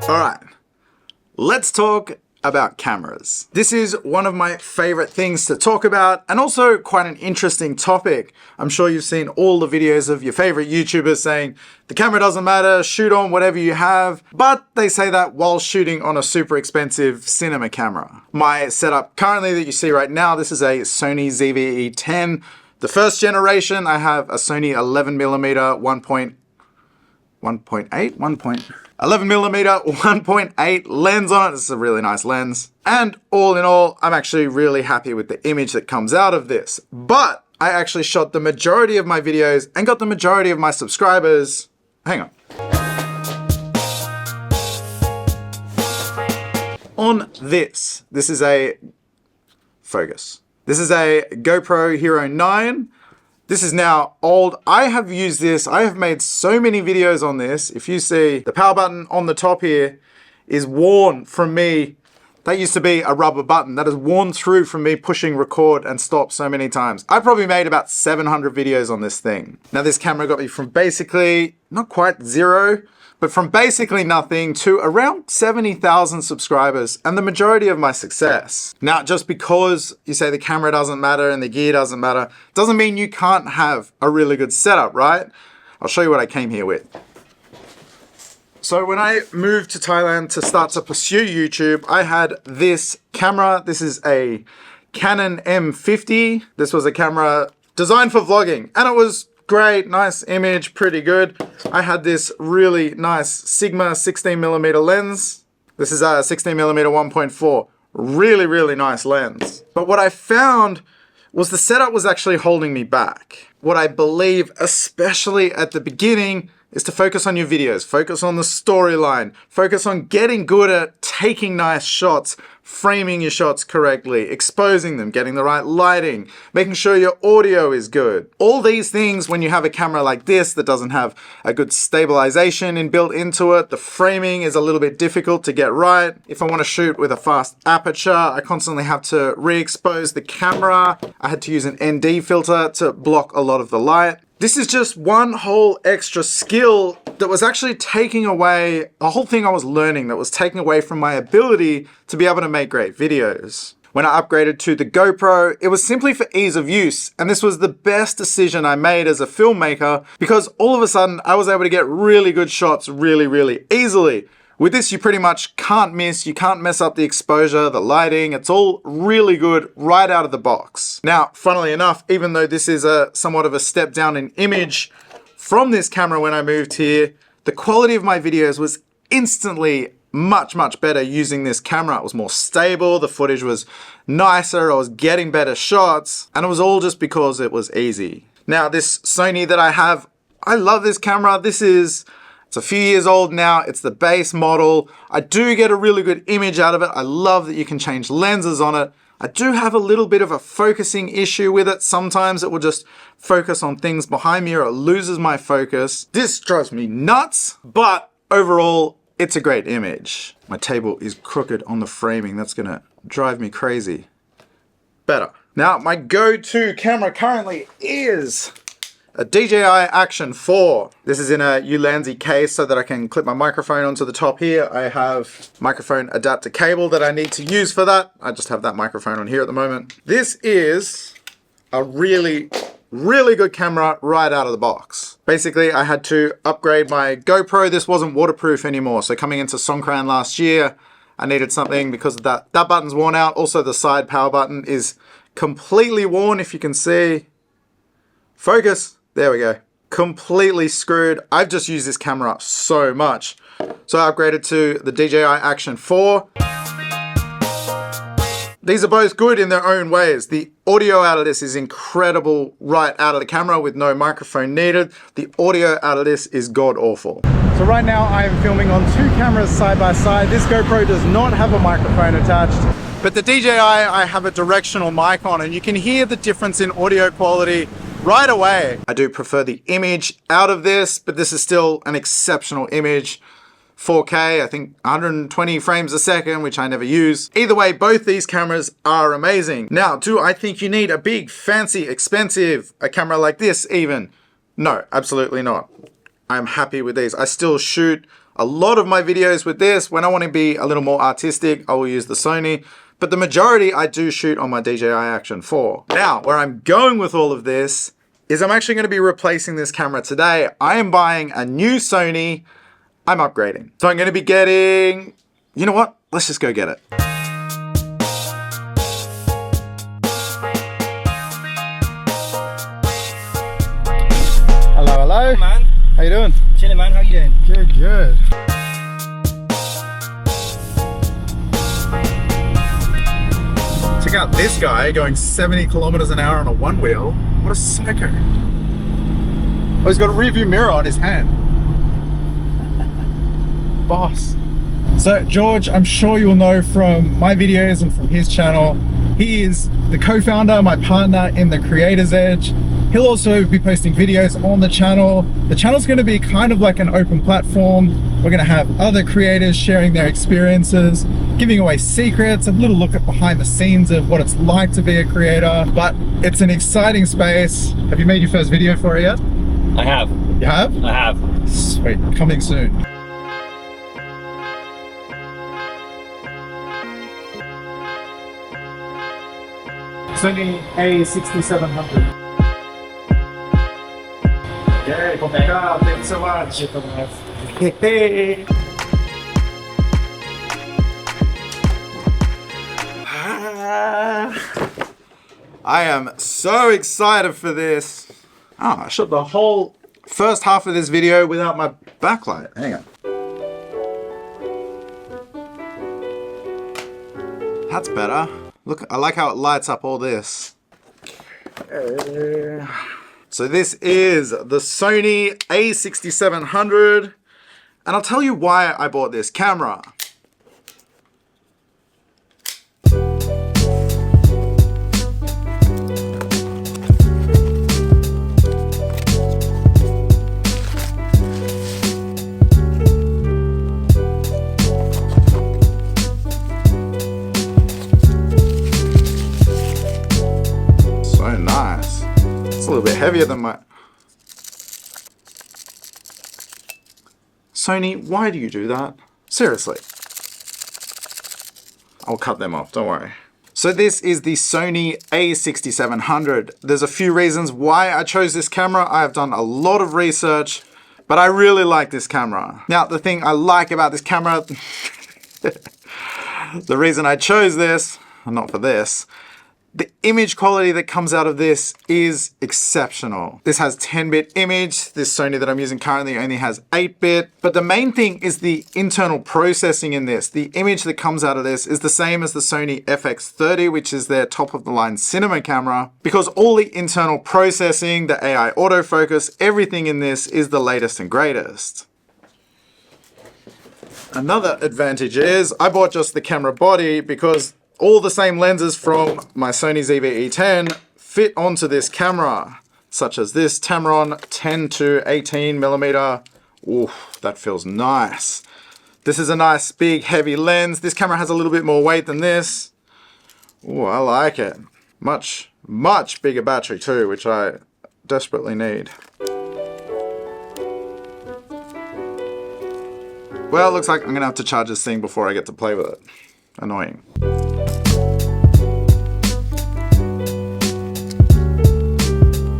All right, let's talk about cameras. This is one of my favorite things to talk about and also quite an interesting topic. I'm sure you've seen all the videos of your favorite YouTubers saying the camera doesn't matter, shoot on whatever you have, but they say that while shooting on a super expensive cinema camera. My setup currently that you see right now, this is a Sony ZV E10. The first generation, I have a Sony 11mm 1.8 lens on it. This is a really nice lens. And all in all, I'm actually really happy with the image that comes out of this. But I actually shot the majority of my videos and got the majority of my subscribers. Hang on. On this. This is a focus. This is a GoPro Hero 9. This is now old. I have used this. I have made so many videos on this. If you see the power button on the top here is worn from me. That used to be a rubber button. That is worn through from me pushing record and stop so many times. I probably made about 700 videos on this thing. Now this camera got me from basically, not quite zero, but from basically nothing to around 70,000 subscribers and the majority of my success. Now, just because you say the camera doesn't matter and the gear doesn't matter, doesn't mean you can't have a really good setup, right? I'll show you what I came here with. So when I moved to Thailand to start to pursue YouTube, I had this camera. This is a Canon M50. This was a camera designed for vlogging and it was great, nice image, pretty good. I had this really nice Sigma 16mm lens. This is a 16mm 1.4. Really, really nice lens. But what I found was the setup was actually holding me back. What I believe, especially at the beginning, is to focus on your videos, focus on the storyline, focus on getting good at taking nice shots, framing your shots correctly, exposing them, getting the right lighting, making sure your audio is good. All these things, when you have a camera like this that doesn't have a good stabilization inbuilt into it, the framing is a little bit difficult to get right. If I want to shoot with a fast aperture, I constantly have to re-expose the camera. I had to use an ND filter to block a lot of the light. This is just one whole extra skill that was actually taking away a whole thing I was learning, that was taking away from my ability to be able to make great videos. When I upgraded to the GoPro, it was simply for ease of use. And this was the best decision I made as a filmmaker because all of a sudden I was able to get really good shots really, really easily. With this, you pretty much can't miss, you can't mess up the exposure, the lighting, it's all really good right out of the box. Now, funnily enough, even though this is somewhat of a step down in image from this camera when I moved here, the quality of my videos was instantly much, much better using this camera. It was more stable, the footage was nicer, I was getting better shots, and it was all just because it was easy. Now, this Sony that I have, I love this camera. It's a few years old now, it's the base model. I do get a really good image out of it. I love that you can change lenses on it. I do have a little bit of a focusing issue with it. Sometimes it will just focus on things behind me or it loses my focus. This drives me nuts, but overall, it's a great image. My table is crooked on the framing. That's gonna drive me crazy. Better. Now, my go-to camera currently is a DJI Action 4. This is in a Ulanzi case so that I can clip my microphone onto the top here. I have microphone adapter cable that I need to use for that. I just have that microphone on here at the moment. This is a really, really good camera right out of the box. Basically, I had to upgrade my GoPro. This wasn't waterproof anymore. So coming into Songkran last year, I needed something because of that. That button's worn out. Also, the side power button is completely worn, if you can see. Focus. There we go. Completely screwed. I've just used this camera up so much. So I upgraded to the DJI Action 4. These are both good in their own ways. The audio out of this is incredible right out of the camera with no microphone needed. The audio out of this is god awful. So right now I am filming on two cameras side by side. This GoPro does not have a microphone attached. But the DJI, I have a directional mic on and you can hear the difference in audio quality right away. I do prefer the image out of this, but this is still an exceptional image. 4K, I think 120 frames a second, which I never use. Either way, both these cameras are amazing. Now, do I think you need a big, fancy, expensive, a camera like this even? No, absolutely not. I'm happy with these. I still shoot a lot of my videos with this. When I want to be a little more artistic, I will use the Sony, but the majority I do shoot on my DJI Action 4. Now, where I'm going with all of this is I'm actually going to be replacing this camera today. I am buying a new Sony. I'm upgrading. So I'm going to be getting, you know what? Let's just go get it. Hello, hello. Hey, man. How you doing? Chilling, man. How you doing? Good, good. Check out this guy going 70 kilometers an hour on a one wheel. What a psycho. Oh, he's got a rear view mirror on his hand. Boss. So George, I'm sure you'll know from my videos and from his channel, he is the co-founder, my partner in the Creator's Edge. He'll also be posting videos on the channel. The channel's going to be kind of like an open platform. We're going to have other creators sharing their experiences, giving away secrets, a little look at behind the scenes of what it's like to be a creator. But it's an exciting space. Have you made your first video for it yet? I have. You have? I have. Sweet, coming soon. Sony A6700. Okay, complicado. Thank you so much. Hey. I am so excited for this. Oh, I shot the whole first half of this video without my backlight. Hang on. That's better. Look, I like how it lights up all this. So this is the Sony A6700, and I'll tell you why I bought this camera. So nice. It's a little bit heavier than my... Sony, why do you do that? Seriously. I'll cut them off, don't worry. So this is the Sony A6700. There's a few reasons why I chose this camera. I have done a lot of research, but I really like this camera. Now, the thing I like about this camera, the reason I chose this, not for this, the image quality that comes out of this is exceptional. This has 10-bit image. This Sony that I'm using currently only has 8-bit. But the main thing is the internal processing in this. The image that comes out of this is the same as the Sony FX30, which is their top-of-the-line cinema camera, because all the internal processing, the AI autofocus, everything in this is the latest and greatest. Another advantage is I bought just the camera body because all the same lenses from my Sony ZV E10 fit onto this camera, such as this Tamron 10 to 18 millimeter. Ooh, that feels nice. This is a nice big heavy lens. This camera has a little bit more weight than this. Ooh, I like it. Much bigger battery too, which I desperately need. Well, it looks like I'm gonna have to charge this thing before I get to play with it. Annoying.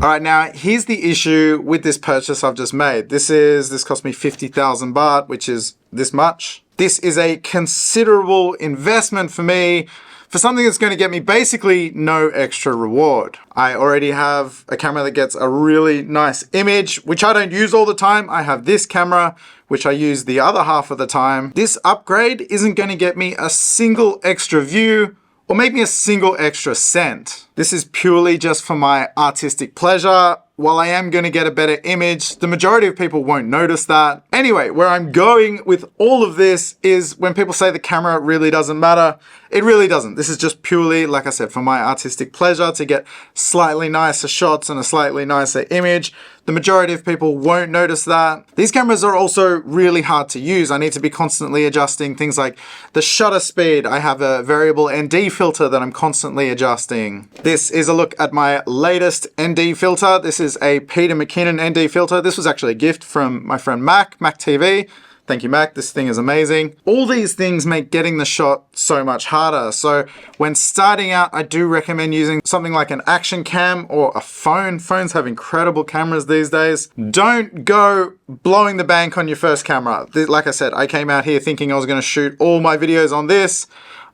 All right, now here's the issue with this purchase I've just made. This cost me 50,000 baht, which is this much. This is a considerable investment for me for something that's going to get me basically no extra reward. I already have a camera that gets a really nice image, which I don't use all the time. I have this camera, which I use the other half of the time. This upgrade isn't going to get me a single extra view or maybe a single extra cent. This is purely just for my artistic pleasure. While I am going to get a better image, the majority of people won't notice that. Anyway, where I'm going with all of this is when people say the camera really doesn't matter, It really doesn't. This is just purely, like I said, for my artistic pleasure to get slightly nicer shots and a slightly nicer image. The majority of people won't notice that. These cameras are also really hard to use. I need to be constantly adjusting things like the shutter speed. I have a variable ND filter that I'm constantly adjusting. This is a look at my latest ND filter. This is a Peter McKinnon ND filter. This was actually a gift from my friend Mac TV. Thank you, Mac. This thing is amazing. All these things make getting the shot so much harder. So when starting out, I do recommend using something like an action cam or a phone. Phones have incredible cameras these days. Don't go blowing the bank on your first camera. Like I said, I came out here thinking I was going to shoot all my videos on this.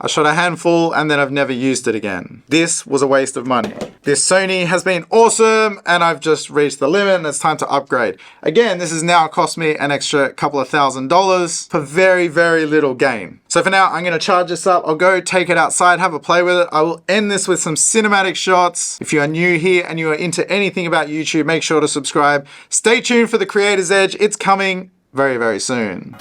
I shot a handful and then I've never used it again. This was a waste of money. This Sony has been awesome and I've just reached the limit and it's time to upgrade. Again, this has now cost me an extra couple of $1,000s for very, very little gain. So for now, I'm gonna charge this up. I'll go take it outside, have a play with it. I will end this with some cinematic shots. If you are new here and you are into anything about YouTube, make sure to subscribe. Stay tuned for the Creator's Edge. It's coming very, very soon.